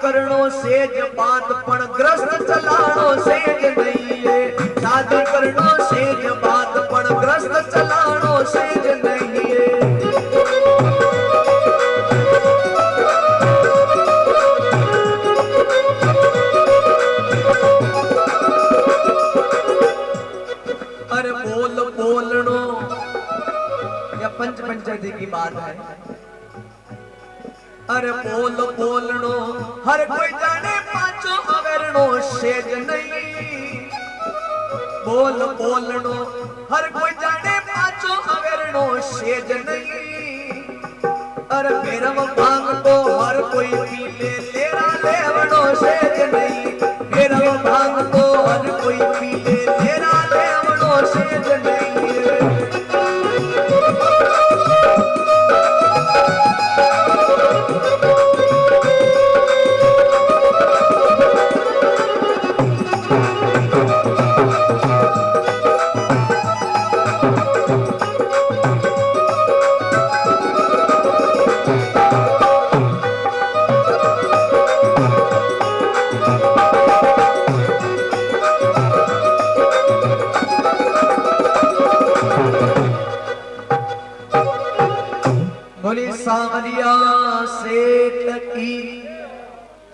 करणो सेज बात पण ग्रस्त चलाणो सेज नहीं है। शादी करणो सेज बात पण ग्रस्त चलाणो सेज नहीं है। अरे बोल बोलनो या पंच पंचायती की बात है। अरे बोल बोलनो हर कोई जाने पांचो अवेरणो सेज नहीं। बोल बोलनो हर कोई जाने पांचो अवेरणो सेज नहीं। अरे मेरम भांग तो हर कोई पी ले लेरा लेवणो सेज नहीं। मेरम भांग तो हर कोई पी ले लेरा लेवणो सेज नहीं। सांवरिया सेठ की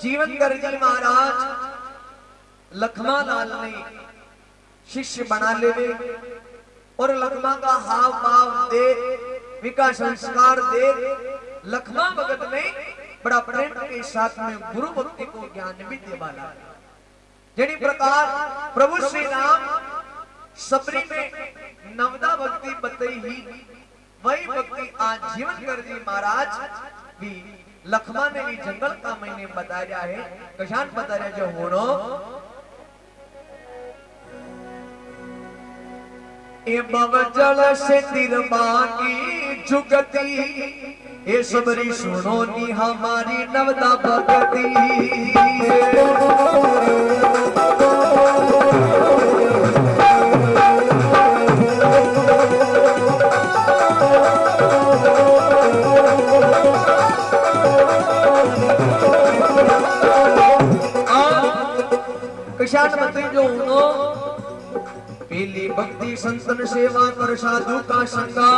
जीवनकर जी महाराज लखमा लाल ने शिष्य बना ले और लखमा का हाव भाव दे विका संस्कार दे लखमा भगत में बड़ा प्रेम के साथ में गुरु भक्ति को ज्ञान भी दे वाला। जिस प्रकार प्रभु श्री राम सबरी में नवदा भक्ति बताई ही वही भक्ति आज जीवनकर जी महाराज भी लखमा ने भी जंगल का मैंने बताया है। कशान बताया जो होनो ए बवजल से तिरमा की जुगती ए सबरी सुनो नी हमारी नवदा भक्ति। कशान मत जो होनो पीली भक्ति संतन सेवा कर साधु का संगा।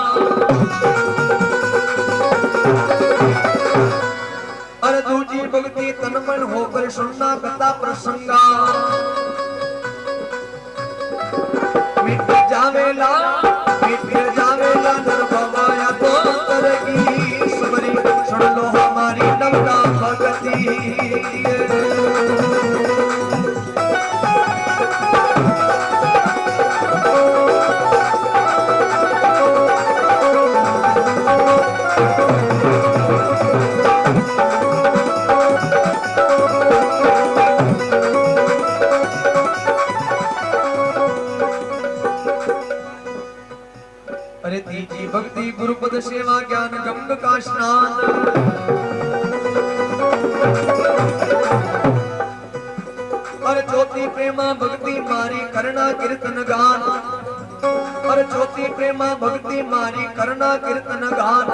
और दूजी भक्ति तन मन होकर सुनना कथा प्रसंगा। मिट जावेला नर भवाया तो तरगी सबरी सुन लो हमारी नवदा भक्ति। अरे तीजी भक्ति गुरुपद सेवा ज्ञान गंग का स्नान। और ज्योति प्रेमा भक्ति मारी करना कीर्तन गान। और ज्योति प्रेमा भक्ति मारी करना कीर्तन गान।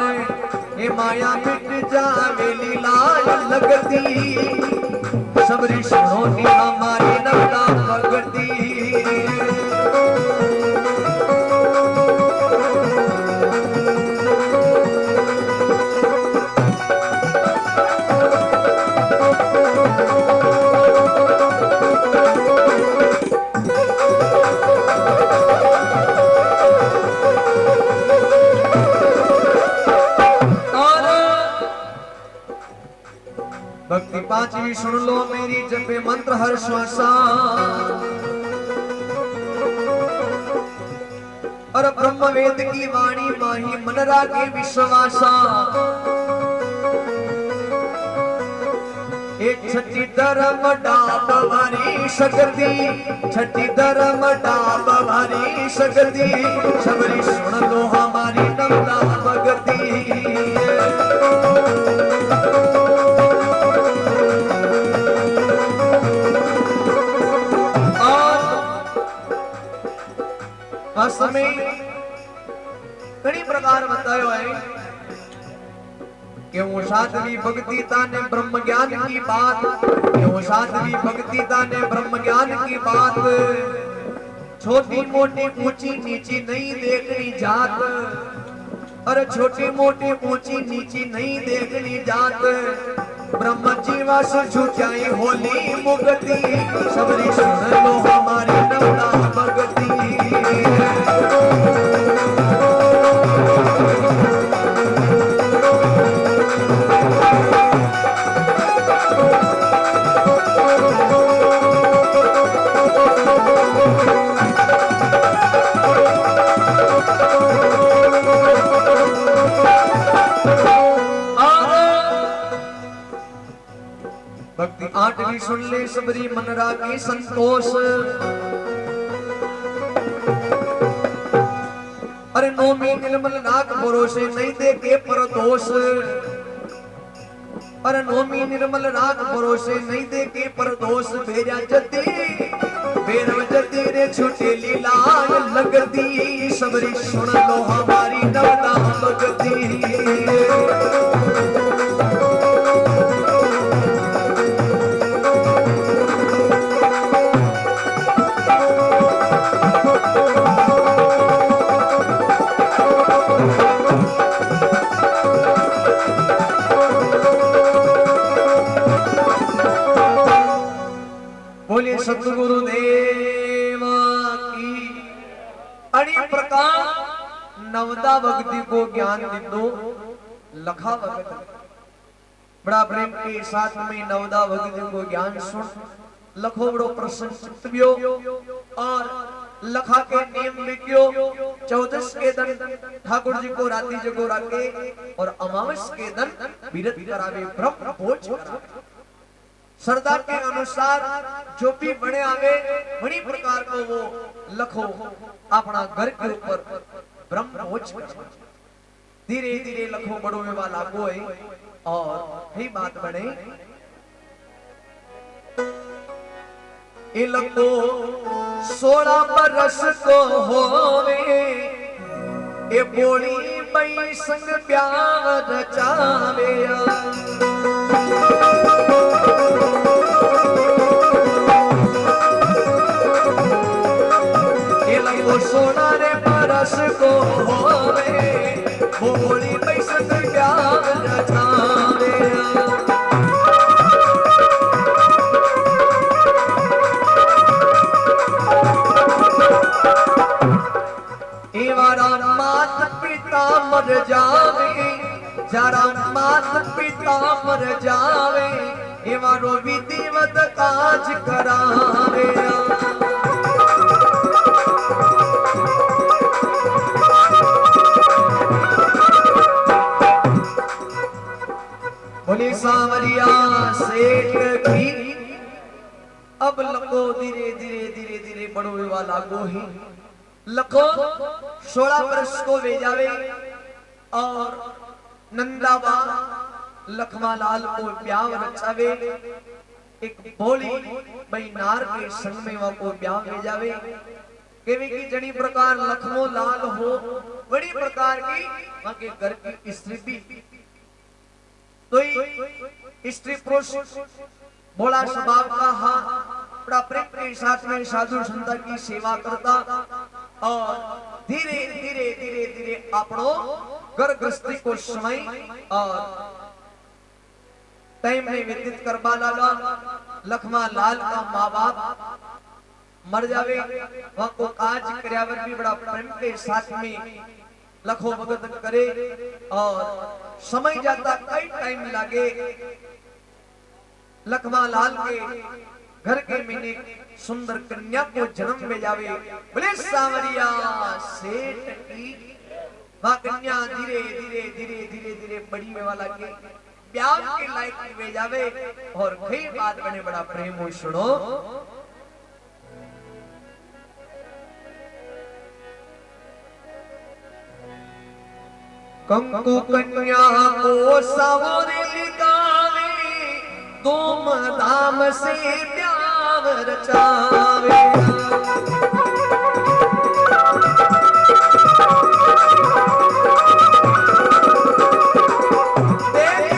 हे माया मिट जावे लीला लगती सबरी सुनो नी हमारी नवदा भक्ति। भक्ति पांचवी सुन लो मेरी जपे मंत्र हर श्वासा। और ब्रह्म वेद की वाणी माही मन रागे विश्वासा। एक छठी धर्म डाब भरी सकती छठी धर्म डाब भरी सकती सबरी सुन लो हमारी नवदा भक्ति। समय कई प्रकार बतायो है। क्यों साधवी भक्ति ताने ब्रह्म ज्ञान की बात, क्यों साधवी भक्ति ताने ब्रह्म ज्ञान की बात। छोटी मोटी ऊंची नीची नहीं देखनी जात, अरे छोटी मोटी ऊंची नीची नहीं देखनी जात। ब्रह्म जीवा से झूठाई होली मुगती, सबरी सुन लो हमारी नवदा भगती। भक्ति आठवीं सुन ले सबरी मन रागी संतोष। अरे नौमी निर्मल नाग भरोसे नहीं देखे परदोष, अरे नौमी निर्मल नाग भरोसे नहीं देखे परदोष। भेजा जती बेरव जती रे छुटे लीला लगती, सबरी सुन लो हमारी नवदा भगती। बोले सतगुरु देव की। अड़ी प्रकार नवदा भक्ति को ज्ञान दिंदो लखा भगत। बड़ा प्रेम के साथ में नवदा भक्ति को ज्ञान सुन लखो बड़ो प्रसन्न चित्त बियो। और लखा के नियम लिखियो 14 के दिन ठाकुर जी को राती जगो राके, और अमावस के दिन विरत करावे ब्रह्म भोज करावे। सरदार के अनुसार जो भी बड़े आवे बड़ी प्रकार को वो लखो अपना घर के ऊपर ब्रह्म भोज करवा। धीरे धीरे लखो बड़ो में वाला गोए, और ही बात बने लखो 16 बरस को होवे, ये बोली बई संग प्यार रचावे। वो 16 रे बरस को होवे, बोली बई संग प्यार रचावे। मात पिता मर जावे, जरा मात पिता मर जावे, एवारो विधिवत काज करावे। बोले सांवरिया सेठ की। अब लखो धीरे धीरे धीरे धीरे बड़ो वाला गो ही लखो 16 वर्ष को वे जावे, और नंदाबा लखमा लाल को ब्याह रचावे। एक भोली भाई नार के संग में वह को ब्याह ले जावे। केवी की जड़ी प्रकार लखमो लाल हो, बड़ी प्रकार की वहां के घर की स्त्री भी तो स्त्री पुरुष भोला स्वभाव का हा बड़ा प्रेम के साथ में साधु संत की सेवा करता, और धीरे धीरे धीरे धीरे अपनो घर गृहस्थी को समय और टाइम में व्यतीत करवा लगा। लखमा लाल का माँ बाप मर जावे, वहां को काज कर्यावर भी बड़ा प्रेम के साथ में लखो भगत करे, और समय जाता कई टाइम लागे। लखमा लाल के घर के महीने सुंदर कन्या को जन्म में जावे। बोले सांवरिया सेठ की। वहां कन्या धीरे धीरे धीरे धीरे धीरे बड़ी में वाला के ब्याह के लायक में जावे, और कई बात बने बड़ा प्रेम हो। सुनो कंकु कन्या को सावरे लिगावे, धूम धाम से प्यार रचावे। देख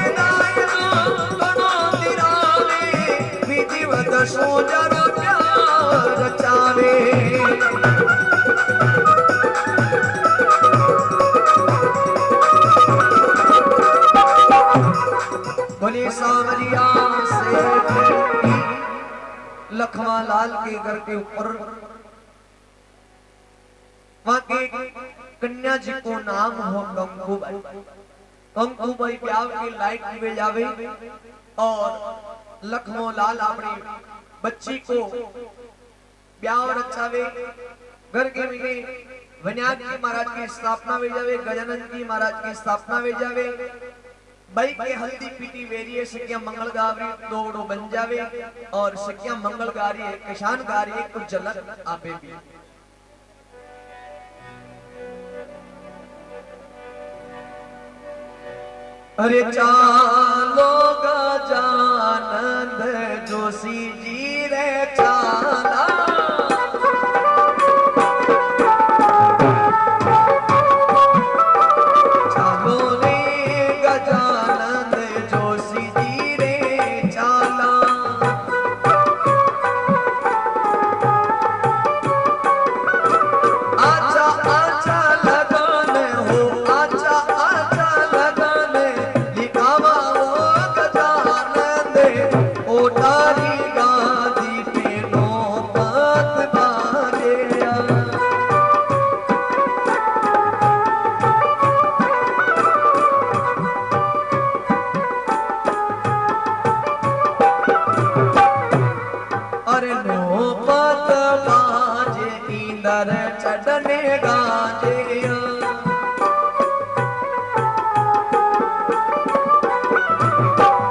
सो जरो प्यार रचावे। बोले सांवरिया सेठ की लखमा लाल के घर के ऊपर वहां के कन्या जी को नाम हो कंकूबाई। कंकूबाई ब्याह के लायक में जावे और लखमो लाल अपनी बच्ची को ब्याह रचावे। घर के मिले वन्याग जी महाराज की स्थापना में जावे, गजानन जी महाराज की स्थापना में जावे। भाई के हल्दी पीटी वेरिए सकिया मंगल गारी दोड़ो बन जावे और सकिया मंगल गारी किसान गारी कुछ जलक आपे भी। अरे चालो गजानंद जोशी जी रे चाला, चालो रे गजानंद जोशी जी रे चाला। आचा आचा लगन हो, आचा आचा लगन लिखावा हो गजानंद ओटारी गादी पे नौबत बाजेया। अरे नौबत बाजे इंदर चढ़ने गाजे।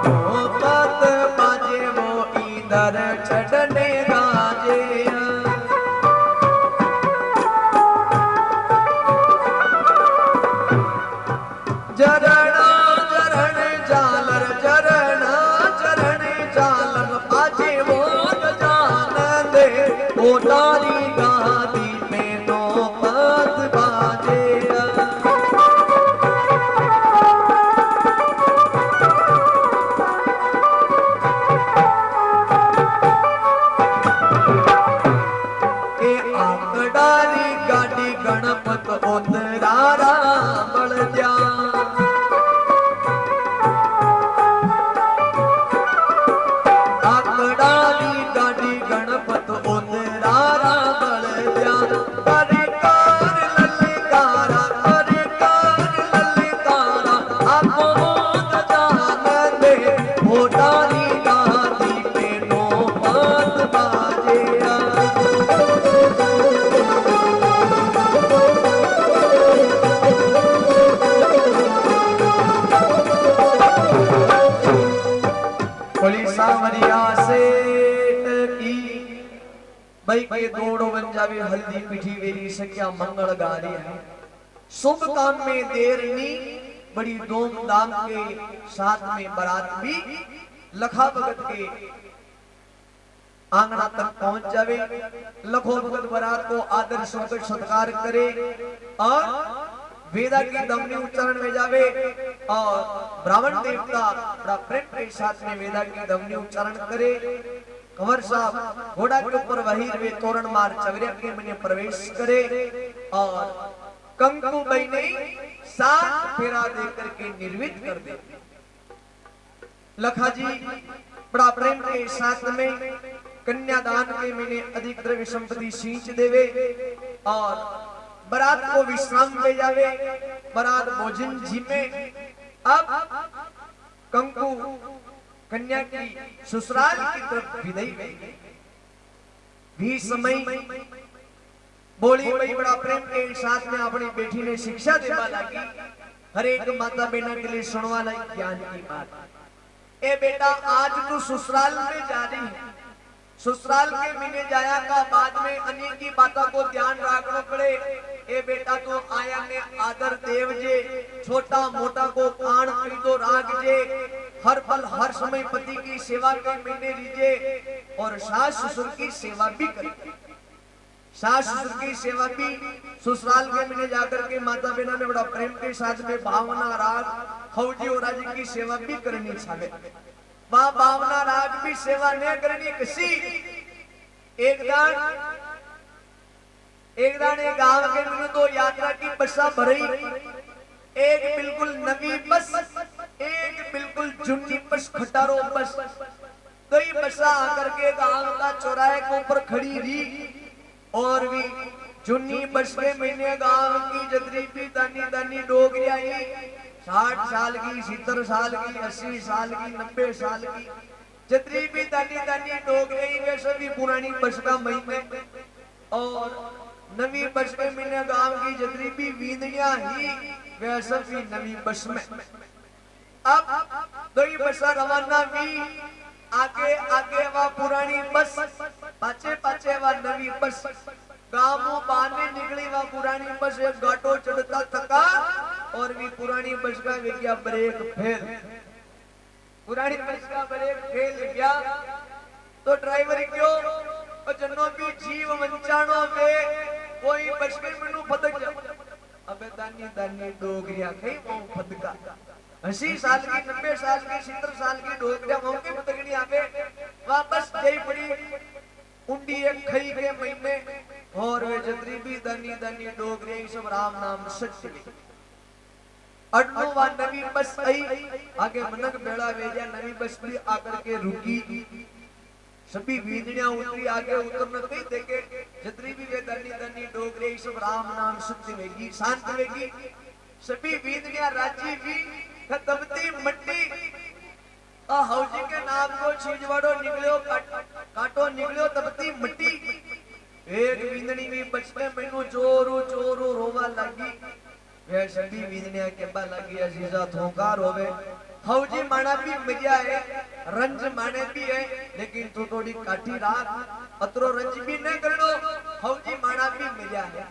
नौबत बाजे वो इंदर चढ़ने गाजे। जरणा जरण जालर जरणा जरण जालर बाजे वो गजानंद ओटारी गादी पे नौबत बाजे। ए आकड़ारी गाड़ी गणपत उतरारा बल जा। आकड़ारी गाड़ी गणपत उतरारा बल जा। अरे कार ललकारा, अरे कार ललकारा आपो गजानंद ओटारी गादी पे नौबत बाजेया। बोली सांवरिया सेठ की भाई के दोड़ो बन जावे हल्दी पीठी वेरी सकिया मंगल गारी है। शुभ काम में देर नहीं, बड़ी धूमधाम के साथ में बारात भी लखा भगत के आंगना तक पहुंच जावे। लखो भगत बारात को आदर स्वागत सत्कार करे और वेदा की दमनी उच्चारण में जावे और ब्राह्मण देवता बड़ा प्रेम के साथ में वेदा की दमनी उच्चारण करे। कंवर साहब घोड़ा के ऊपर वही वे तोरण मार चवरिया के में प्रवेश करे और कंकु बाई ने 7 फेरा दे करके निर्मित कर दे। लखा जी बड़ा प्रेम के साथ में कन्यादान के मैंने अधिक द्रव्य संपत्ति सींच देवे और बारात को विश्राम में जावे। बारात भोजन झीमे। अब कंकु कन्या की ससुराल की तरफ विदाई गई। भी समय बोली बड़ी बड़ा प्रेम के साथ में अपनी बेटी ने शिक्षा देवा लगी। हर एक माता बहना के लिए सुनवा लगी ज्ञान की बात। ए बेटा आज तू ससुराल में जा रही है, ससुराल के महीने जाया का बाद में अनेक की बातों को ध्यान रखना पड़े। ए बेटा तो आया ने आदर देव जे, छोटा मोटा को कान खरीदो राग जे, हर पल हर समय पति की सेवा के महीने लीजे और सास ससुर की सेवा भी करे। सास ससुर की सेवा भी ससुराल के महीने जाकर के माता बहना ने बड़ा प्रेम के साथ में भावना राग फौजी और राजी की सेवा भी करनी चाहिए। वहां बावना राग भी सेवा न करनी कसी। एक दान एक गांव के लिए तो यात्रा की बसा भरी, एक बिल्कुल नवी बस, एक बिल्कुल जुन्नी बस, खटारो बस। तो ये बसा आकर के गांव का चौराहे के ऊपर खड़ी रही और भी जुन्नी बस के महीने गांव की जतरी भी दानी दानी डोगरी आई, 60 साल की, 70 साल की, 80 साल की, 90 साल की, जतरी भी दानी दानी डोगरी वे सभी पुरानी बस का महीने और नवी बस के महीने गांव की जतरी भी वींदड़ियां ही वे सभी नवी बस में। अब दो ही बसा रवाना भी, आगे आगे वह पुरानी बस, पाचे पाचे वह नवी बस। गांवों बाहर निकली वह पुरानी बस, एक घाटो चढ़ता थका और भी पुरानी बस का गया ब्रेक फेल। पुरानी बस का ब्रेक फेल गया तो ड्राइवर क्यों और जनो भी जीव वंचाणो में कोई बस में मनु फदक जा। अबे दानी दानी डोगरिया कहीं वो फदका 80 साल की, 90 साल की, 70 साल की डोगरिया मौके फदकनी आवे वापस गई पड़ी उंडी एक खई के महीने और वे जतरी भी दानी दानी डोगरिया सब राम नाम सच में। अडनो वा नवी बस आई, आगे मनक बेड़ा वेजा नवी बस भी आकर के रुकी, सभी वींदड़ियां उतरी, आगे उतरने कहीं देखे जतरी भी वे दानी दानी डोगरे सब राम नाम सत्य वेगी, शांत वेगी। सभी वींदड़ियां राजी भी तबती मट्टी हौजी के नाम को छीजवाड़ो निकलो, काटो निकलो तबती मट्टी। एक वींदड़ी भी बचने मैनू चोरू चोरू रोवा लगी, वे सभी वींदड़ियां के बा लगी अजीजा थोकार होवे। हौजी माना भी मजा है, रंज माने भी है, लेकिन तू थोड़ी काठी राख, अतरो रंज भी न करनो, हौजी माना भी मजा है।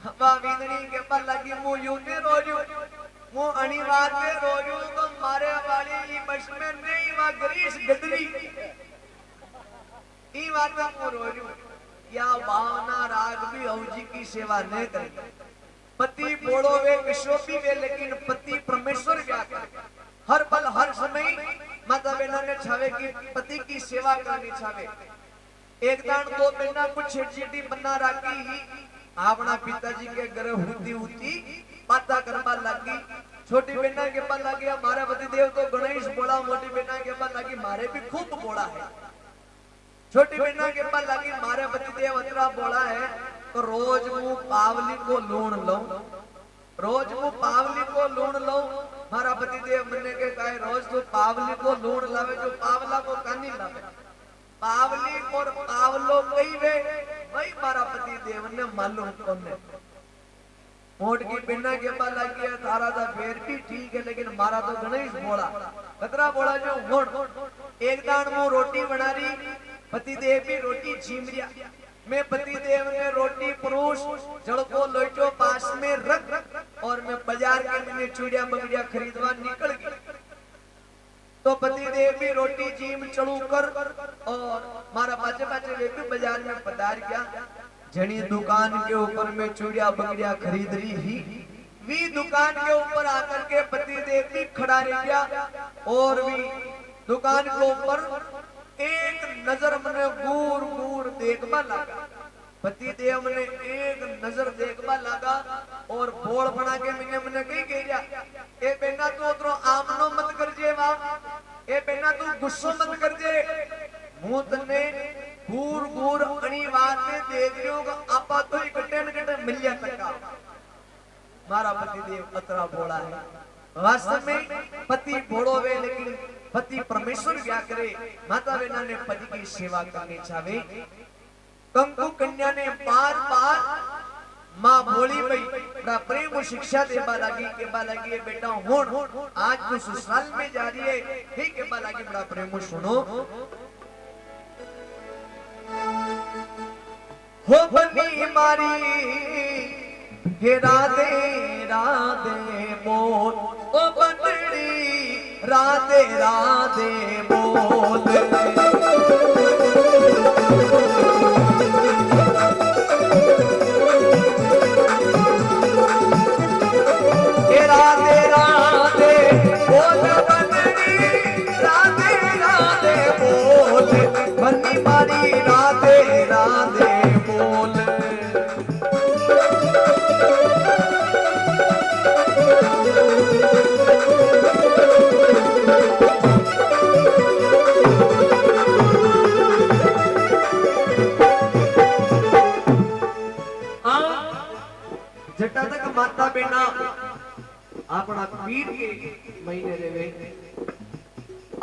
हवा वींदड़ी के पर लगी मुंह यूं ने रोजू, मुंह अनिवार में रोजू तो मारे वाली बस में नहीं वा ग्रीस गदरी, ई बात में मुंह रोजू। या भावना राग भी हौजी की सेवा न करे, पति बोलो वे विश्व भी वे, लेकिन पति परमेश्वर व्या करे। हर पल हर समय माता बहना ने छावे की पति की सेवा करनी छावे। एक दान दो बहना कुछ छिटी बना राखी ही अपना पिताजी के घर होती होती बाता करवा लगी। छोटी बहना के पास लगी हमारा पति देव तो गणेश बोला, मोटी बहना के पास लगी मारे भी खूब बोला है। छोटी बहना के पास लगी मारे पति देव अतरा बोला है तो रोज मुंह पावली को लूण लो, रोज मुंह पावली को लूण लो। मारा पति देव मन्ने के कहे रोज तो पावली को लूण लावे, जो पावला को कानी लावे। पावली और पावलो कई वे वही मारा पति देव ने मालूम कोने। मोट की बिना के पास लगी है तारा दा फेर भी ठीक है, लेकिन मारा तो गणेश बोला कतरा बोला जो मोट। एक दान मुंह रोटी बना रही, पति देव भी रोटी छीम रिया। मैं पति देव ने रोटी परोस जड़ को लोचो पास में रख और मैं बाजार के मैंने चूड़िया बगड़िया खरीदवा निकल गई। तो पति देव भी रोटी जीम चढ़ू कर और मारा पाचे पाचे वे भी बाजार में पधार गया। जनी दुकान के ऊपर में चूड़िया बगड़िया खरीद रही ही, वी दुकान के ऊपर आकर के पति देव भी खड़ा रह गया और भी दुकान के ऊपर एक नजर मने गूर गूर देखबा लगा। पति देव ने एक नजर देखबा लगा और बोल बना के मैंने कही गया ए बेना तू उतरो आमनो मत कर जे वा, ए बेना तू गुस्सो मत कर जे। मुंह तने गूर गूर अनिवार में देख रही होगा आपा तो इकट्ठे न कट्ठे मिल जाता। मारा पति देव अतरा बोला है, वास्तव में पति बोलो वे, लेकिन पति परमेश्वर क्या करे। माता बहना ने पति की सेवा करनी चाहे। कंकु कन्या ने बार बार मां बोली भाई बड़ा प्रेम शिक्षा देबा लगी के बा लगी बेटा हुन आज तो ससुराल में जा रही है, ठीक है बा लगी बड़ा प्रेम सुनो। हो बनी मारी हे राधे राधे बोल, ओ बंदड़ी राधे राधे बोल। राधे राधे बोल बंदड़ी राधे घरनी मारी राधे राधे बोल। जटा तक माता बिना अपना पीर के महीने रेवे,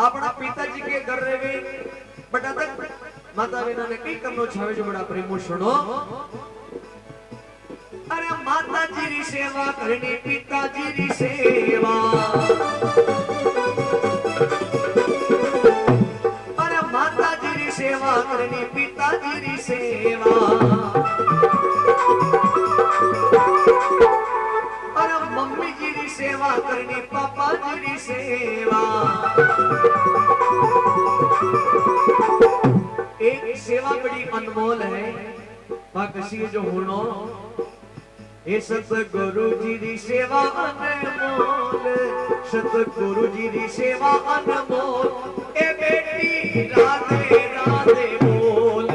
अपना पिताजी के घर रेवे, बटा तक माता बिना ने कई करनो छावे जो बड़ा प्रेमो सुनो। अरे माता जी री सेवा करनी पिताजी री सेवा, अरे माता जी री सेवा करनी पिताजी री सेवा, अरे मम्मी जी री सेवा करनी पापा जी री सेवा। एक सेवा बड़ी अनमोल है, किसी जो होनो ये सतगुरु जी री सेवा अनमोल, सतगुरु जी री सेवा अनमोल। ए बेटी राधे राधे बोल,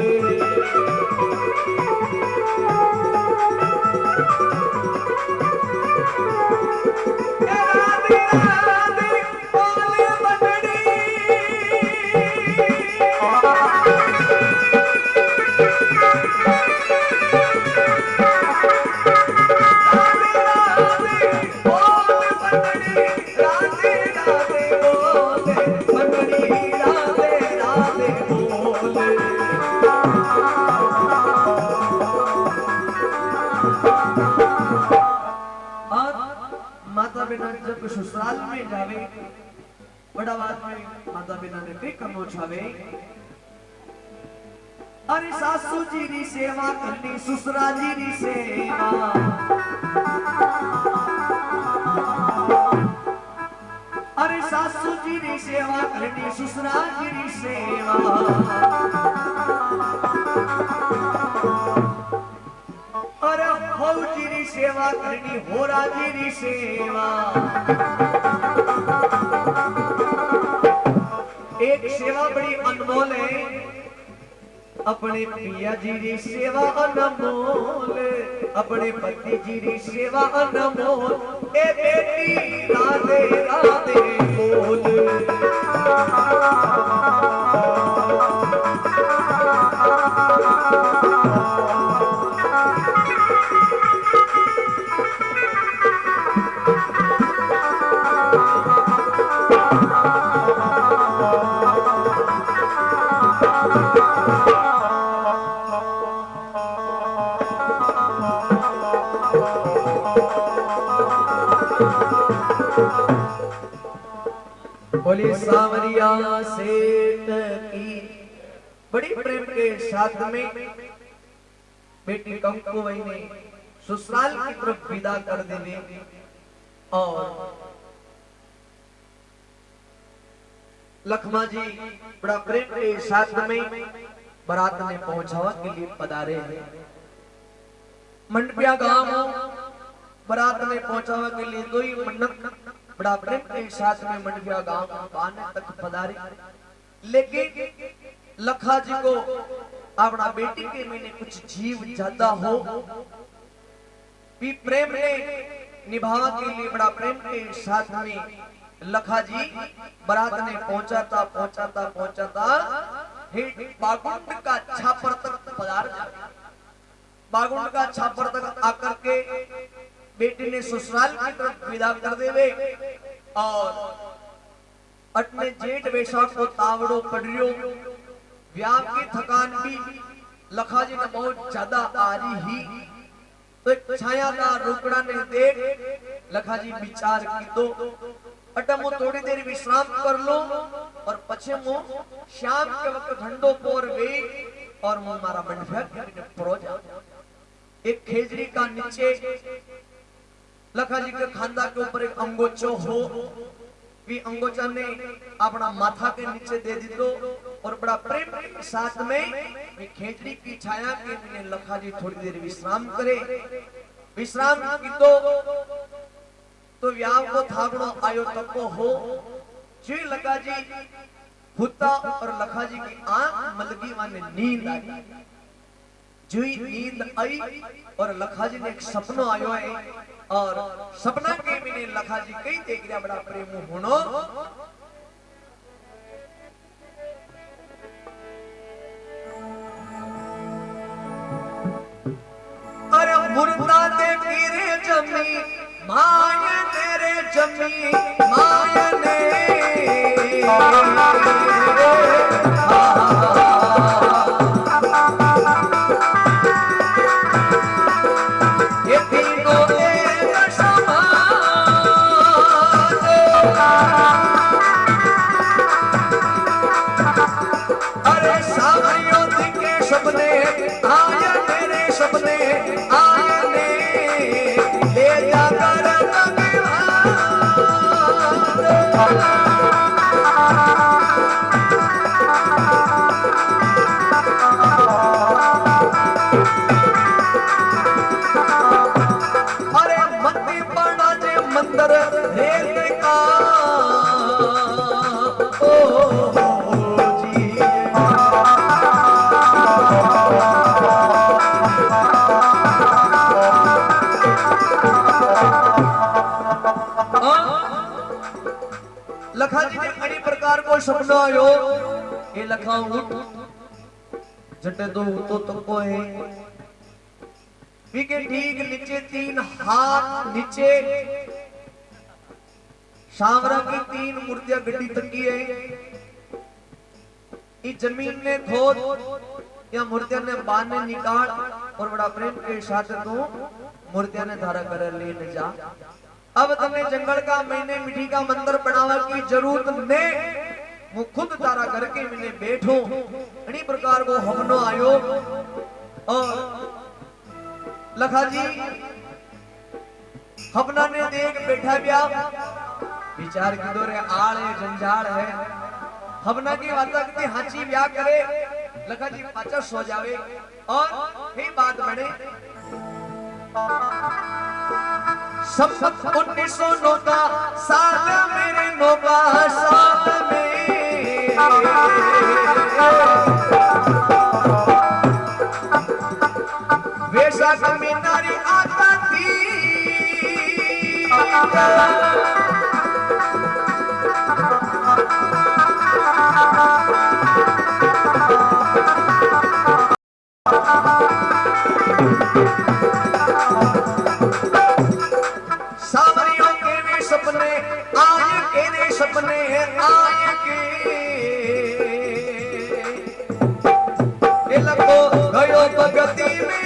माता बिना जब ससुराल में जावे, बड़ा बात में माता बिना ने कई करनो छावे। अरे सासू जी री सेवा करनी ससुरा जी री सेवा, अरे सासू जी री सेवा करनी ससुरा जी री सेवा, अरे बहू जी री सेवा करनी होरा जी री सेवा। एक सेवा बड़ी अनमोल है, अपने पिया जी री सेवा अनमोल, अपने पति जी री सेवा अनमोल। ए बेटी राधे राधे बोल, बोली सावरिया सेठ की। बड़ी प्रेम के साथ में बेटी कंकुवई ने ससुराल की तरफ विदा कर देने और लखमा जी बड़ा प्रेम के साथ में बारात ने पहुंचावा के लिए पधारे हैं। मंडपिया गांव बारात ने पहुंचावा के लिए दो ही मंडप बड़ा प्रेम के साथ में मंडपिया गांव पाने तक पधारे, लेकिन लखा जी को अपना बेटी के मैंने कुछ जीव ज्यादा हो भी प्रेम ने निभावा के लिए बड़ा प्रेम के साथ में लखा जी बारात ने पहुंचाता बागुंड का छापर तक पधार जाए। बागुंड का छापर तक आकर के बेटी ने ससुराल की तरफ विदा कर देवे और अटने जेठ वैशाख को तावड़ो पड़ियो, व्याप की थकान भी लखा जी ने बहुत ज्यादा आ रही ही, तो छाया का रुकड़ा ने देख लखा जी विचार की तो अटमो थोड़ी देर विश्राम कर लो और पछे मो शाम के वक्त घंटों पोर वे और मो मारा मंडफिया परो जा। एक खेजड़ी का नीचे लखा जी के खांदा के ऊपर एक अंगोचो हो, भी अंगोचा ने अपना माथा के नीचे दे दी तो और बड़ा प्रेम के साथ में खेजड़ी की छाया के मैंने लखा जी थोड़ी देर विश्राम करे। विश्राम की तो व्याप को थागड़ो आयो तको हो जी लखा जी हुता और लखा जी की आंख मलगी माने नींद आई। जो ही नींद आई और लखा जी ने एक सपनो आयो है और सपना के मैंने लखा जी कई देख रहा बड़ा प्रेम होनो। अरे मुर्दा दे गिरे जमी माया तेरे जमी माया ने लखा जी ने अड़ी प्रकार को सपना आयो। ये लखा उठ जटे दो तो तको है के ठीक नीचे 3 हाथ नीचे सांवरा की 3 मूर्तियां गड्डी तकी है। इस जमीन ने खोद या मूर्तियां ने बाने निकाल और बड़ा प्रेम के साथ तो मूर्तियां ने धारा कर ले जा। अब तुम्हें जंगल का मैंने मिट्टी का मंदिर बनावा की जरूरत ने वो खुद तारा करके मैंने बैठो। इन्हीं प्रकार को हमनो आयो और लखा जी हपना ने देख बैठा ब्या विचार की दो रे आड़ है जंजाल है। हपना की वार्ता की हाची ब्याह करे लखा जी पाचा सो जावे और ही बात बने। सब 1909 का साल मेरे नौका साल में वैसा कमी नारी आता थी। सावरियों के भी सपने आए के रे सपने आए के लगो गयो भगती में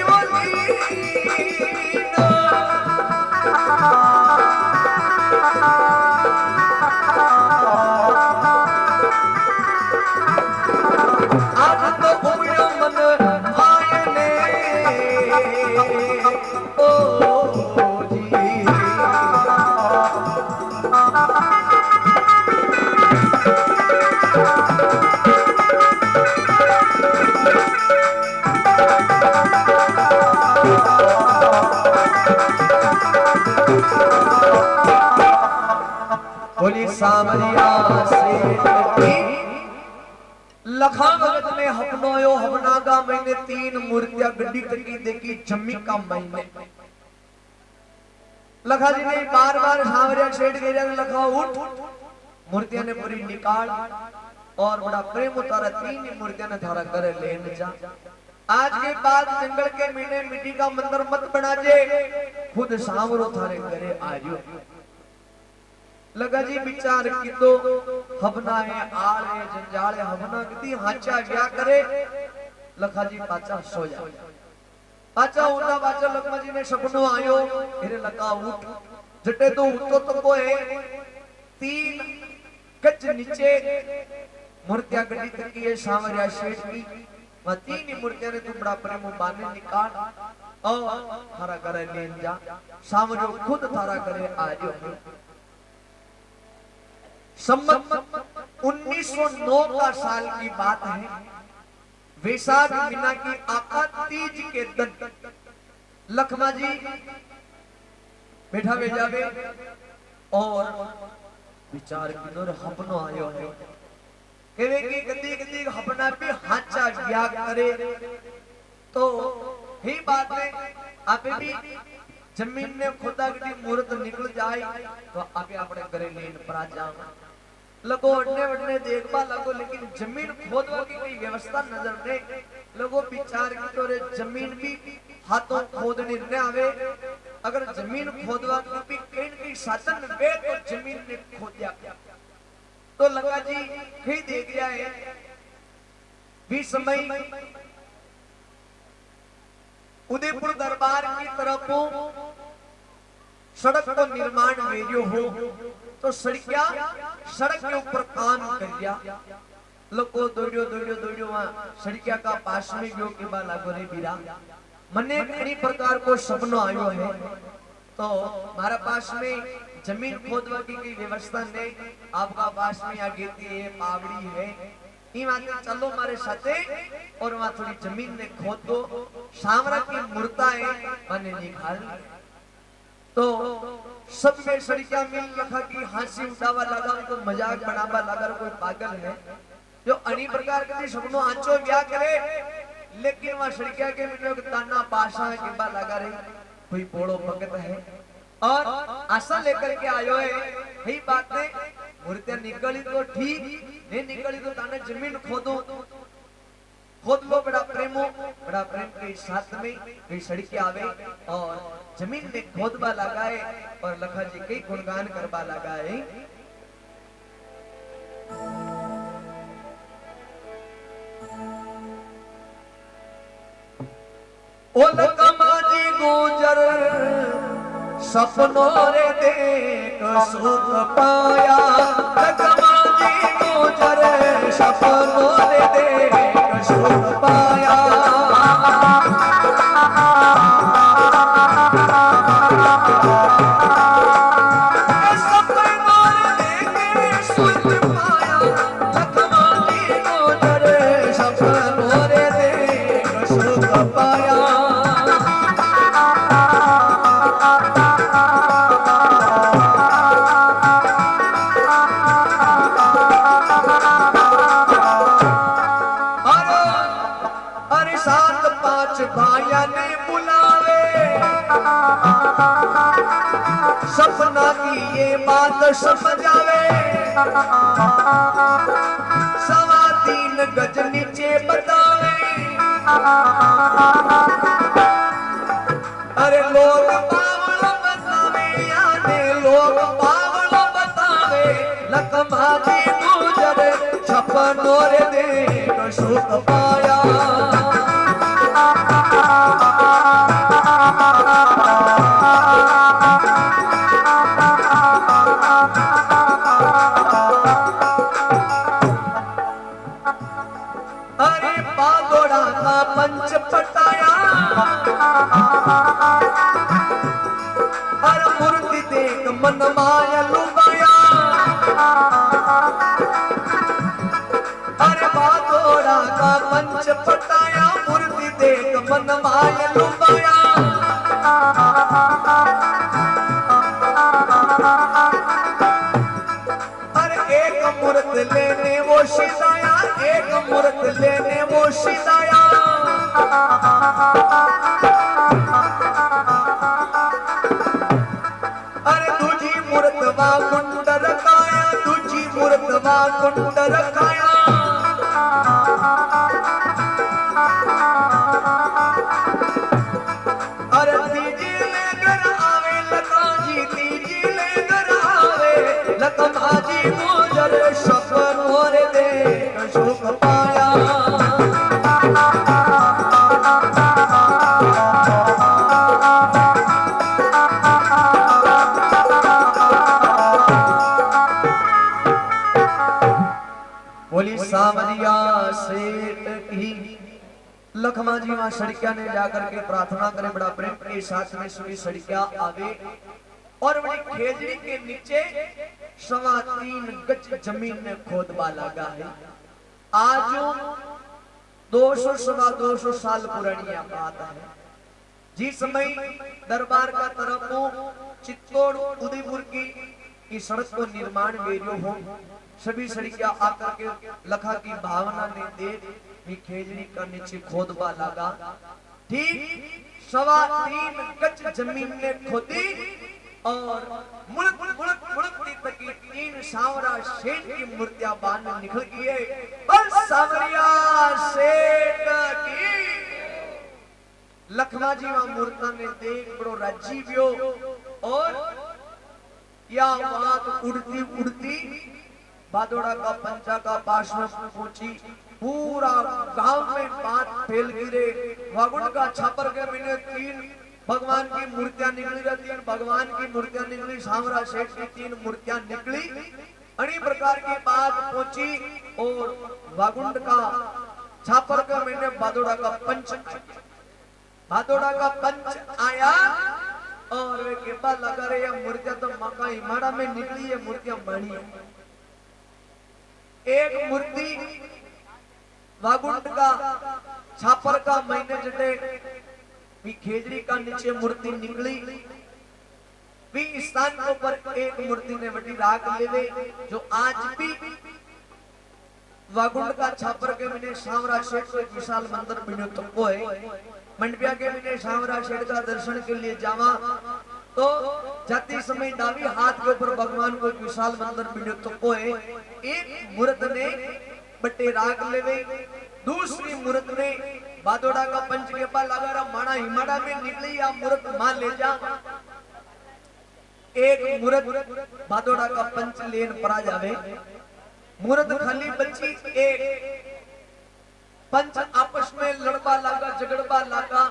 आज तो उमड़ो मन आयने ओ जी। बोली सामरिया से लखा भगत ने हपनोयो हपना का मैंने 3 मूर्तियां गड्डी तकी देखी जम्मी का महीने। लखा जी ने बार बार सामरिया सेठ गया लखा उठ मूर्तियां ने पूरी निकाल और बड़ा प्रेम उतारा 3 मूर्तियां ने धारा करे लेने जा। आज के बाद जंगल के मीने मिट्टी का मंदिर मत बना जे खुद सामरो थारे करे आजो। लगा जी विचार की तो हबना है आल है जंजाल है हबना कितनी हाचा क्या करे। लखा जी पाचा सो जा पाचा उठा पाचा लखमा जी ने सपनो आयो फिर लगा उठ जटे तो उठो तो को है 3 गज नीचे मूर्तियां गड्डी तकी है सावरिया शेठ की वह 3 मूर्तियां ने तुम बड़ा प्रेम बाने निकाल और थारा करे लेन जा सावरियो खुद थारा करे आजो। सम्मत 1909 का साल की बात है। वैशाख महीना की आका तीज के दिन लखमा जी बैठा जावे और विचार की दौर हपनो आयो है। केवे की गंदी गंदी अपना भी हाचा व्याग करे तो ही बात में आपे भी जमीन में खोदा गटी मुहूर्त निकल जाए तो आगे अपने घरे लेन परा जाओ लगो अड़ने वड़ने देखबा लगो, लेकिन जमीन खोदवा की कोई व्यवस्था नजर नहीं। लगो विचार की तो रे जमीन भी हाथों खोदने न आवे, अगर जमीन खोदवा की भी कहीं न कहीं साधन वे तो जमीन ने खोदिया तो लगा जी ही देख जाए भी समय उदयपुर दरबार की तरफ सड़क को निर्माण वेरियो हो तो सड़किया सड़क के ऊपर काम कर दिया। लोगो दौड़ियो दौड़ियो दौड़ियो वहां सड़किया का पास में गयो के बाद लागो रे बीरा मने कई प्रकार को सपनो आयो है तो हमारा पास में जमीन खोदवा की कोई व्यवस्था नहीं, आपका पास में यहाँ गिरती है पावड़ी है चलो हमारे साथे और वहां थोड़ी जमीन ने खोद दो, सामरा की मूर्ता है मैंने निकाल तो सब में सड़किया मिल रखा की हंसी उठावा लगा तो मजाक बनावा लगा कोई पागल है जो अनी प्रकार के सपनों आंचो ब्याह करे, लेकिन वहां सड़किया के मिलो ताना पाशा के बा लगा रही कोई बोड़ो भगत है और आशा लेकर के आयो है। यही बात है मूर्तियां निकली तो ठीक नहीं निकली तो ताने जमीन खोदो खोद लो बड़ा प्रेम के साथ में कई सड़के आवे और जमीन में खोदबा लगाए और लखा जी कई गुणगान करबा लगाए। ओ लकमा जी गुजर सपनों रे देख सुख पाया, लकमा जी गुजर सपनों रे देख सुख पाया। सपनों रे देख सुख पाया, लकमा जी गुजर सपनों रे देख सुख पाया। भाइया ने बुलावे सपना की ये बात समझ आवे, 3.25 गज नीचे बतावे। अरे लोग पावलो बतावे याने लोग पावलो बतावे, लकमा जी गुजर सपनों रे देख सुख पाया। अरे पागोड़ा का पंच पटाया, अरे मूर्ति देख मन माया लुभाया। अरे पागोड़ा का पंच पटाया, मूर्ति देख मन माया लुभाया। अरे एक मूर्त लेने वो शिदाया, एक मूर्त लेने वो शिदाया। अरे दूजी मूर्त वा कुंड रखाया, दूजी मूर्त वा कुंड रखाया। अरे तीजी लेकर आवे लखमा जी, तीजी लेकर आवे लखमा जी गुजर सपनों रे देख सुख पाया। बोली सावरिया सेठ की लखमा जी वहां सड़किया ने जाकर के प्रार्थना करे, बड़ा प्रेम के साथ में सुनी सड़किया आवे और बड़ी खेजड़ी के नीचे 3.25 गज जमीन में खोदबा लगा है। आज 200 साल पुरानी बात है। जिस समय दरबार का तरफ चित्तौड़ उदयपुर की सड़क को निर्माण वेरियो हो सभी सड़िया आकर के लखा की भावना ने देख भी खेजड़ी का नीचे खोदबा लगा। ठीक 3.25 गज जमीन ने खोदी और मुड़क मुड़क मुड़कती तकी 3 सांवरा शेठ की मूर्तियां बांध निकल गई है। बस सांवरिया शेठ की लखमा जी वहां मूर्ता ने देख बड़ो राजी व्यो और या बात उड़ती उड़ती बादोड़ा का पंचा का पास में पहुंची। पूरा गांव में बात फैल गिरे। वागुड़ का छापर के मिले 3 भगवान की मूर्तियां निकली रहती है। भगवान की मूर्तियां निकली, सांवरा शेठ की 3 मूर्तियां निकली। अनेक प्रकार की बात पहुंची और वागुंड का छापर का मैंने बादोड़ा का पंच आया और वे केपा लगा रहे मूर्तियां तो मका हिमाड़ा में निकली है, मूर्तियां बनी है। एक मूर्ति वागुंड का छापर का महीने जटे भी खेजड़ी का नीचे मूर्ति निकली। भी स्थान के ऊपर एक मूर्ति ने बड़ी राग लेवे जो आज भी वागुंड का छापर के मिने सांवरा शेठ को एक विशाल मंदिर बनो तो है। मंडपिया के मिने सांवरा शेठ का दर्शन के लिए जावा तो जाती समय डावी हाथ के ऊपर भगवान को एक विशाल मंदिर बनो तो है। एक मूर्त ने बट्टे राग लेवे, दूसरी मूर्त ने बादोड़ा का पंच के पास लगा रहा माना हिमाड़ा में निकली या मूर्त मान ले जा। एक मूर्त बादोड़ा का पंच लेन परा जावे, मूर्त खाली बची एक। पंच आपस में लड़बा लागा, झगड़बा लागा,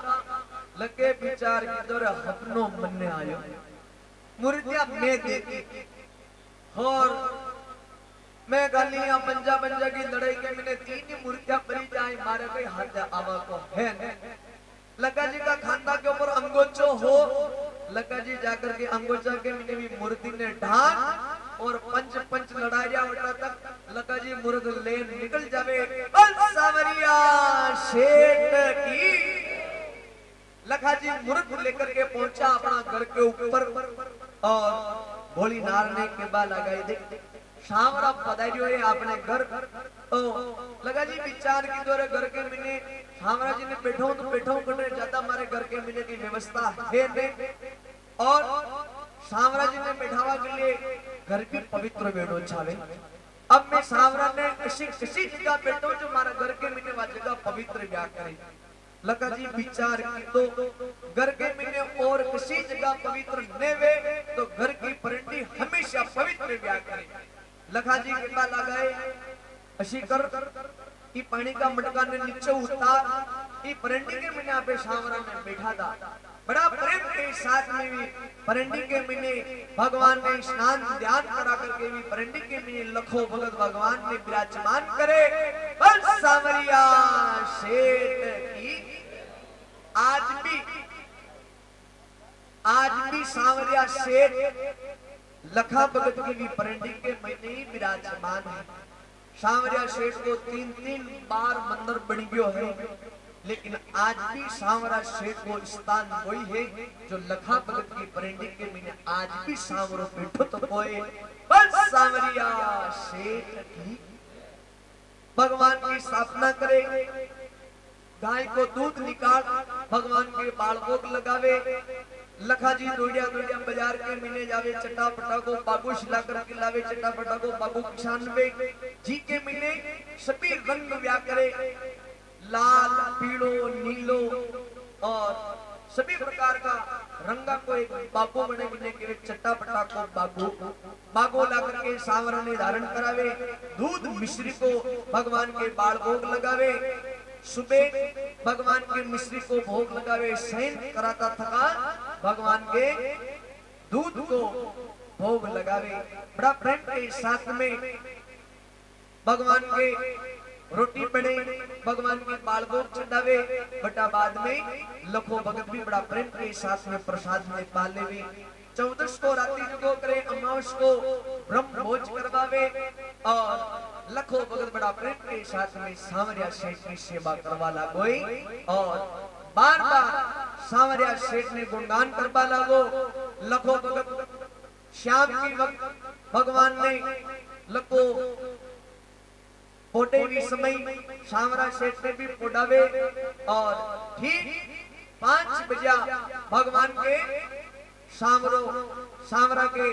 लगे विचार की दौर अपनो मन में आयो मूर्तियां मैं देती और मैं गालियां पंजा की लड़ाई के मैंने 3 ही मूर्तियां परी जाए मारे कोई हाथ आवा को है। लगा जी का खांदा के ऊपर अंगोचो हो, लगा जी जाकर के अंगोचा के मैंने भी मूर्ति ने ढाक और पंच लड़ाया उठा तक लगा जी मूर्त ले निकल जावे। सांवरिया शेठ की लखा जी मूर्त लेकर के पहुंचा अपना घर के ऊपर और भोली नार ने के बा लगाई देख सांवरा पधारियो है अपने घर। तो लगा जी विचार की दौरे घर के मिने सांवरा जी ने बैठो तो बैठो करने ज्यादा हमारे घर के मिने की व्यवस्था है नहीं और सांवरा जी ने बैठावा के लिए घर की पवित्र बैठो छावे। अब मैं सांवरा ने किसी जगह बैठो जो हमारा घर के मिने वा जगह पवित्र ब्याह करे। लगा जी विचार की तो घर के मिने और किसी जगह पवित्र न वे तो घर की परंडी हमेशा पवित्र ब्याह करे। लखा जी के पास लगाए अशी कर ई पानी का मटका ने नीचे उतार ई परंडी के मिने आपे सांवरा ने बैठा था। बड़ा प्रेम के साथ में भी परंडी के मिने भगवान ने स्नान ध्यान करा करके भी परंडी के मिने लखो भगत भगवान ने विराजमान करे। बस सांवरिया शेठ की आज भी सांवरिया शेठ लखा भगत की भी परंडी के महीने ही विराजमान है। सांवरिया शेठ को 3 बार मंदिर बन गयो है, लेकिन आज भी सांवरा शेठ को स्थान वही है जो लखा भगत की परंडी के महीने आज भी सांवरो बैठो तो कोई। बस सांवरिया शेठ की भगवान की स्थापना करे, गाय को दूध निकाल भगवान के बाल भोग लगावे। लखा जी दोड़िया बाजार के मिले जावे, चटापटा को बाबू शिला करके लावे, चटापटा को बाबू किसान वे जी के मिले सभी रंग व्या करे, लाल पीलो नीलो और सभी प्रकार का रंगा को एक बाबू बने मिले के चटापटा को बागो ला करके सांवरा ने धारण करावे। दूध मिश्री को भगवान के बाल भोग लगावे, सुबह भगवान के मिश्री को भोग लगावे। सैन कराता थका भगवान के दूध को भोग लगावे। बड़ा प्रेम के साथ में भगवान के रोटी बने, भगवान के बाल भोग चढ़ावे। बटा बाद में लखो भगत भी बड़ा प्रेम के साथ में प्रसाद में पालेवे। 14 को रात्रि जुगो करे, अमावस को ब्रह्म भोज करवावे और लखो भगत बड़ा प्रेम के साथ में सांवरिया शेठ की सेवा करवा लागोई और बार-बार सांवरिया शेठ ने गुणगान करवा लागो। लखो भगत श्याम की वक्त भगवान ने लको पोटे भी समय सामरा सेठ ने भी पोडावे और ठीक 5 बजा भगवान के सामरा के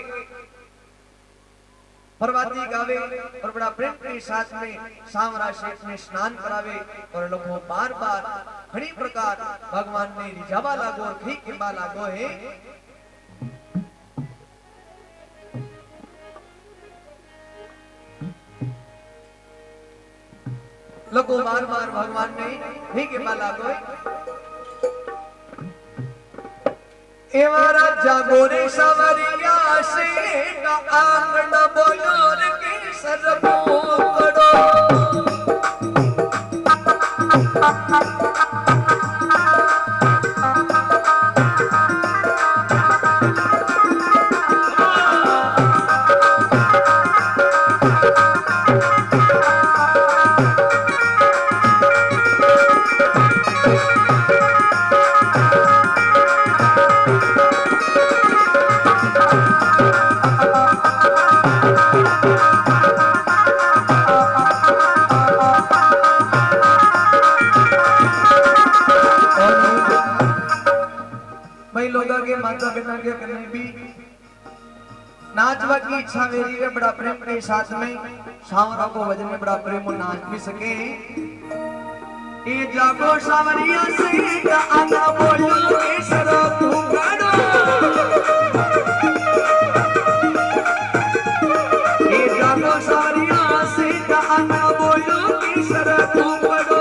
प्रभाती गावे और बड़ा प्रेम के साथ में सामरा सेठ ने स्नान करावे और लोगों बार बार घनी प्रकार भगवान ने रिझावा लागो और खी के बा लागो है। लोगों बार बार भगवान ने खी के बा लागो है। एवारा जागोरे सवरिया से का आंगन बोलोर के सरबो करो माता पिता के कन्ने भी नाचवा की इच्छा मेरी है। बड़ा प्रेम के साथ में सावरा को वजन में बड़ा प्रेम और नाच भी सके। ए जागो सावरिया से का आना बोलो के सरो घुंघड़ो ए जागो सावरिया से का आना बोलो के सरो घुंघड़ो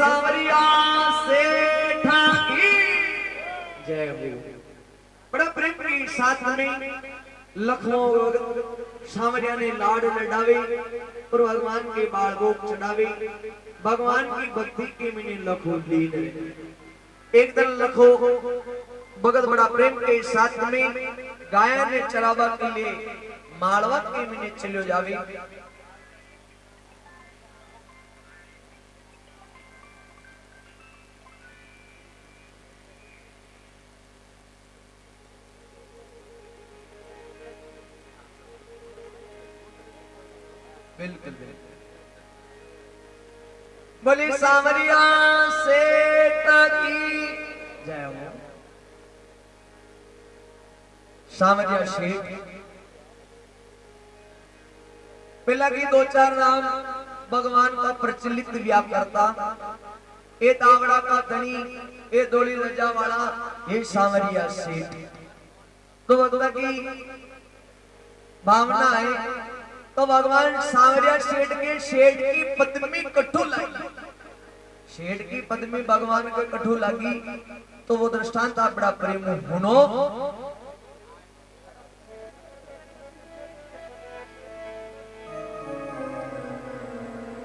सांवरिया सेठ की जय हो। बड़ा प्रेम के साथ में लखनऊ सांवरिया ने लाड लडावे और भगवान के बाल भोग चढ़ावे। भगवान की भक्ति के मैंने लखो लीन एक दिन लखो भगत बड़ा प्रेम के साथ में गाय ने चरावा के लिए मालवा के मैंने चलो जावे। बिल्कुल बोली सांवरिया सेठ की जय हो। सांवरिया सेठ पहला की दो चार नाम भगवान का प्रचलित व्याप करता। ये तावड़ा का धनी, ये दोली रजा वाला, ये सांवरिया सेठ। तो भगवान की भावना है तो भगवान सांवरिया सेठ के सेठ की पद्मी कठू लगी। सेठ की पद्मी भगवान के कठू लगी तो वो दृष्टांत आप बड़ा प्रेम हुनो।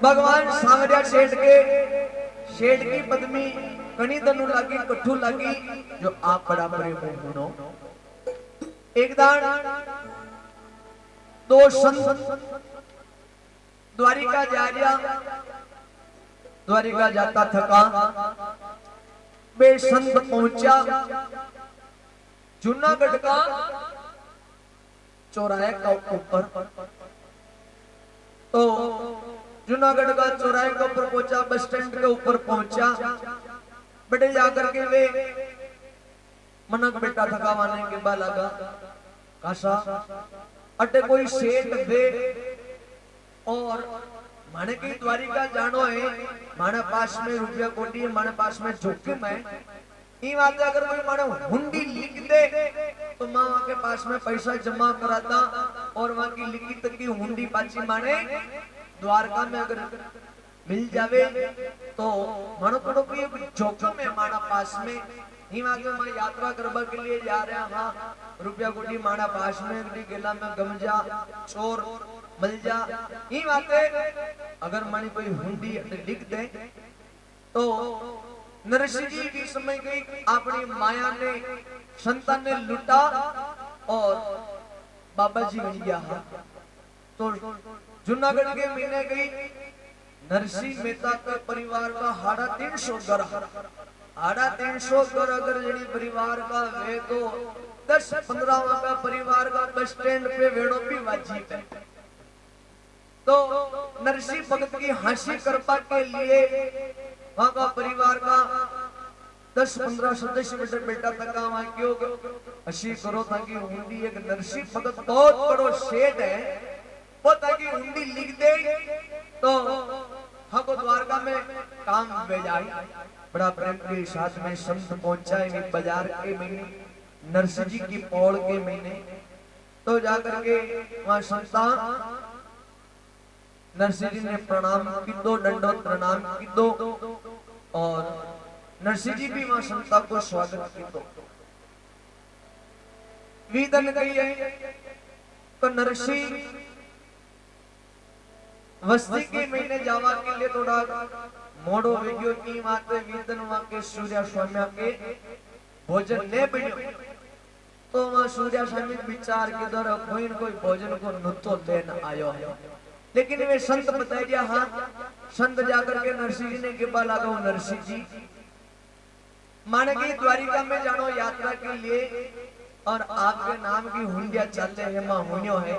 भगवान सांवरिया सेठ की पद्मी कणी तनु लगी कठू लगी जो आप बड़ा प्रेम हुनो। एक दान दो संत द्वारिका जा रहा, द्वारिका जाता थका बे संत पहुंचा जूनागढ़ का चौराहे का ऊपर। तो जूनागढ़ का चौराहे के ऊपर पहुंचा, बस स्टैंड के ऊपर पहुंचा। बेटे जाकर के वे मनक बेटा थका माने के बाद लगा कासा अटे कोई सेठ दे और माने की द्वारिका जानो है, माने पास में रुपया कोटी है, माने पास में जोखिम है। ये बात अगर कोई माने हुंडी लिख दे तो माँ वहां के पास में पैसा जमा कराता और वहां की लिखित की हुंडी पाची माने द्वारका में अगर मिल जावे तो मानो थोड़ो कोई जोखिम है माना पास में। ही मांगे मैं यात्रा करने के लिए जा रहा हाँ रुपया कोटी माना पास में गेला में गमजा चोर मिल जा। ही बातें अगर मानी कोई हुंडी लिख दे तो नरसिंह जी की समय गई अपनी माया ने संतान ने लुटा और बाबा जी बन गया। तो जूनागढ़ के महीने गई नरसिंह मेहता के परिवार का 350 घर, 350 घर अगर जड़ी परिवार का वे तो 10-15 का परिवार का बस स्टैंड पे वेड़ो भी वाजिब है। तो नरसिंह भगत की हंसी करपा के लिए वहां का परिवार का 10-15 सदस्य बेटा तक वहां क्यों हंसी करो ताकि हुंडी एक नरसिंह भगत बहुत बड़ो सेठ है वो ताकि हुंडी लिख दे तो हमको द्वारका में काम भेजाए। बड़ा प्रेम के साथ में संत पहुंचाए बाजार के महीने नरसिंह जी की पौड़ के महीने। तो जाकर के वहां संता नरसिंह जी ने प्रणाम की दो, दंडवत प्रणाम की दो और नरसिंह जी भी वहां संता को स्वागत की दो। विदन गई है तो नरसिंह वस्ती के महीने जावा के लिए थोड़ा मोड़ो वेग्यो की माते विदन वहां के सूर्य स्वामी के भोजन ने बन्यो। तो वहां सूर्य स्वामी विचार के द्वारा कोई न कोई भोजन को नुतो लेन आयो है। लेकिन वे संत बता दिया हाँ संत जाकर के नरसिंह जी ने गिब्बा लगाओ नरसिंह जी माने की द्वारिका में जानो यात्रा के लिए और आपके नाम की हुंडिया चलते है मां हुनियो है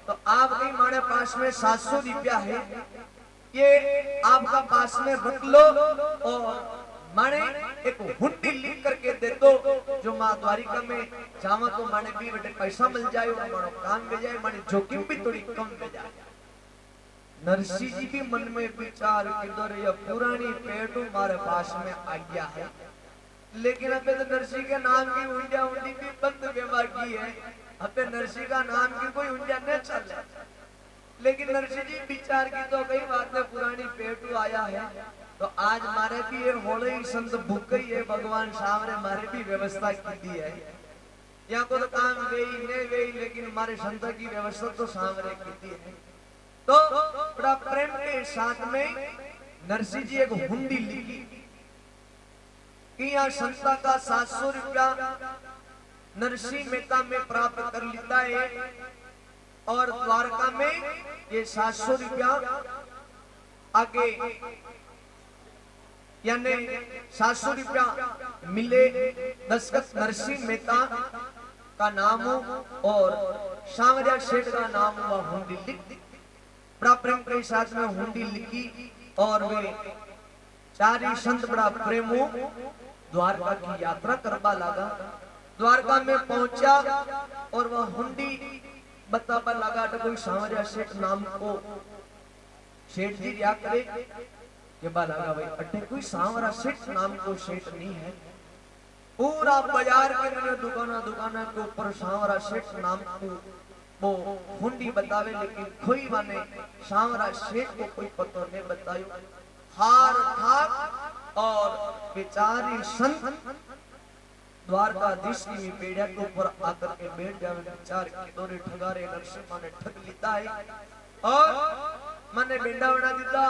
तो आपके माने पास में 700 रुपया है ये आपका पास में रख लो और माने एक हुंडी लिख करके दे दो जो मां द्वारिका में जावा तो माने भी बेटे पैसा मिल जाए और मानो काम में जाए माने जोखिम भी थोड़ी कम में जाए। नरसिंह जी भी मन में विचार किधर यह पुरानी पेटू मारे पास में आ गया है लेकिन अबे तो नरसिंह के नाम की हुंडिया हुंडी भी बंद व्यवहार की है। अबे नरसिंह का नाम की कोई हुंडिया न चल रहा लेकिन नरसिंह जी विचार की तो कई बात में पुरानी पेटू आया है तो आज मारे भी ये होले ही संत भूख ही है भगवान सामने मारे भी व्यवस्था की दी है। या को तो काम गई नहीं गई लेकिन हमारे संत की व्यवस्था तो सामने की दी है। तो बड़ा प्रेम के साथ में नरसिंह जी एक हुंडी लिखी कि यहाँ संता का 700 रुपया नरसिंह मेहता में प्राप्त कर लेता है और द्वारका में ये 700 रुपया आगे यानी 700 रुपया मिले दस्तखत नरसिंह मेहता का नाम हो और सांवरिया सेठ का नाम हुआ हुंडी लिख। बड़ा प्रेम के साथ में हुंडी लिखी और वे चार ही संत बड़ा प्रेम हो द्वारका की यात्रा करवा लगा। द्वारका में पहुंचा और वह हुंडी बतावा लगा तो कोई सांवरिया सेठ नाम को सेठ जी क्या करे के बाद लगा भाई अटे कोई सांवरा सेठ नाम को सेठ नहीं है। पूरा बाजार के अंदर दुकाना के ऊपर सांवरा सेठ नाम को वो हुंडी बतावे लेकिन कोई माने सांवरा सेठ को कोई पता नहीं बतायो। हार ठाक और बेचारी संत द्वारकाधीश की पेड़िया के ऊपर आकर के बैठ जावे। बेचार के दोरे ठगारे नरसिंह माने ठग लेता है और माने बेंडा बना देता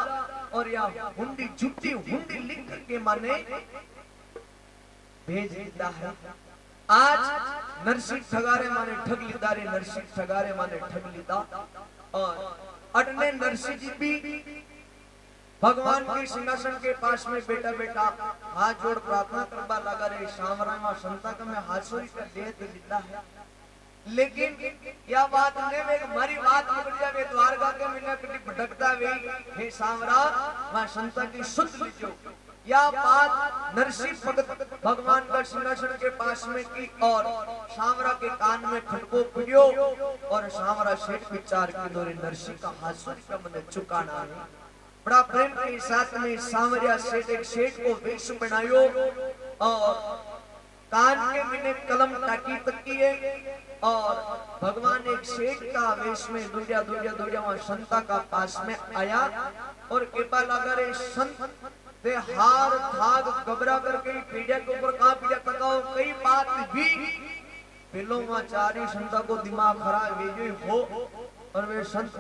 और या हुंडी झूठी हुंडी लिख करके माने भेज देता है। आज नरसिंह ठगारे माने ठग लेता रे नरसिंह ठगारे माने ठग लेता और अटने नरसिंह जी भी भगवान के सिंहासन के पास में बेटा बेटा हाथ जोड़ प्रार्थना करवा लगा रे सामरा संता का मैं हाथों का दे देता है। लेकिन यह बात ने में हमारी बात पकड़ जावे द्वारका के मिलना कटी भटकता वे हे सामरा वहां संता की सुध लीजो। यह बात नरसिंह भगत भगवान का सिंहासन के पास में की और सामरा के कान में खटको पियो और सामरा सेठ विचार के दौरे नरसिंह का हाथों का मन चुकाना है। बड़ा प्रेम के साथ में सांवरिया सेठ एक सेठ को वेश बनायो और कान के मिने कलम टाकी तकी है और भगवान एक सेठ का वेश में दूरिया वहां संता का पास में आया और कृपा लगा रे संत ते हार थाग घबरा करके पीढ़िया के ऊपर कहां पीढ़िया तकाओ कई बात भी पेलो वहां चारी संता को दिमाग खराब वे हो और वे संत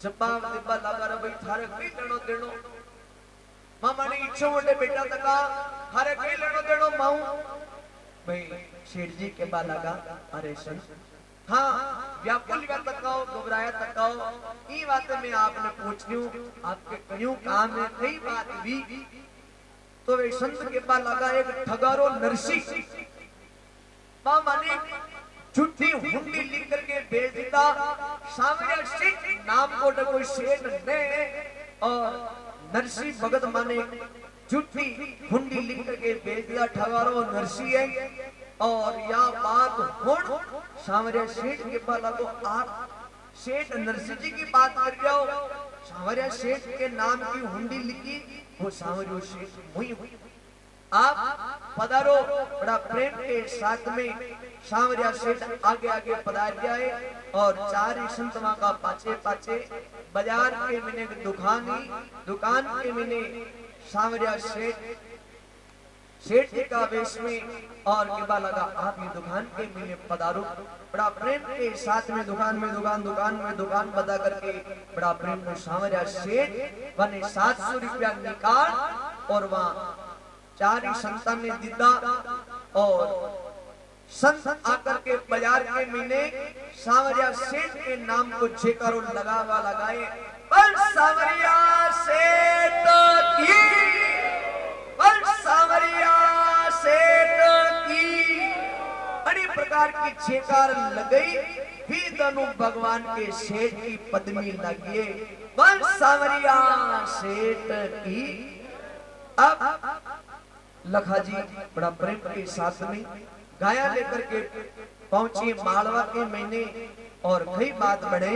जवाब दिबा लगा रे भाई थारे कई लेनो देनो मामा ने इच्छा मोटे बेटा तका थारे कई लेनो देनो माऊ भाई सेठ जी के बा लगा अरे संत हाँ व्याकुल तकाओ घबराया तकाओ ई बात में आपने पूछनी आपके कयूं काम है कई बात भी तो वे संत के बा लगा एक ठगारो नरसिंह मामा ने झूठी हुंडी लिख करके भेज दिया। सांवरिया सेठ नाम को कोई सेठ ने और नरसिंह भगत माने झूठी हुंडी लिख करके भेज दिया ठगारो नरसिंह है और या बात हुण सांवरिया सेठ के पास लगो आप सेठ नरसिंह जी की बात कर जाओ। सांवरिया सेठ के नाम की हुंडी लिखी वो सांवरिया सेठ हुई आप पधारो। बड़ा प्रेम के साथ में सांवरिया सेठ आगे आगे पधार जाए और चार ही संतवा का पाचे पाचे बाजार के मिने दुकान के मिने सांवरिया सेठ जी का वेश में और किबा लगा आप ये दुकान के मिने पधारो। बड़ा प्रेम के साथ में दुकान बता करके बड़ा प्रेम में सांवरिया सेठ बने 700 रुपया निकाल और वहां चार ही संतान ने दिदा और संत आकर के बाजार के महीने सांवरिया सेठ के नाम को जेकारो लगावा लगाए बल सांवरिया सेठ की बल सांवरिया सेठ की बड़ी प्रकार की जेकार लगई भी तनु भगवान के सेठ की पदमी लगी बल सांवरिया सेठ की। अब लखा जी बड़ा प्रेम के साथ में गाया लेकर के पहुंचे मालवा के महीने और कई बात बढ़े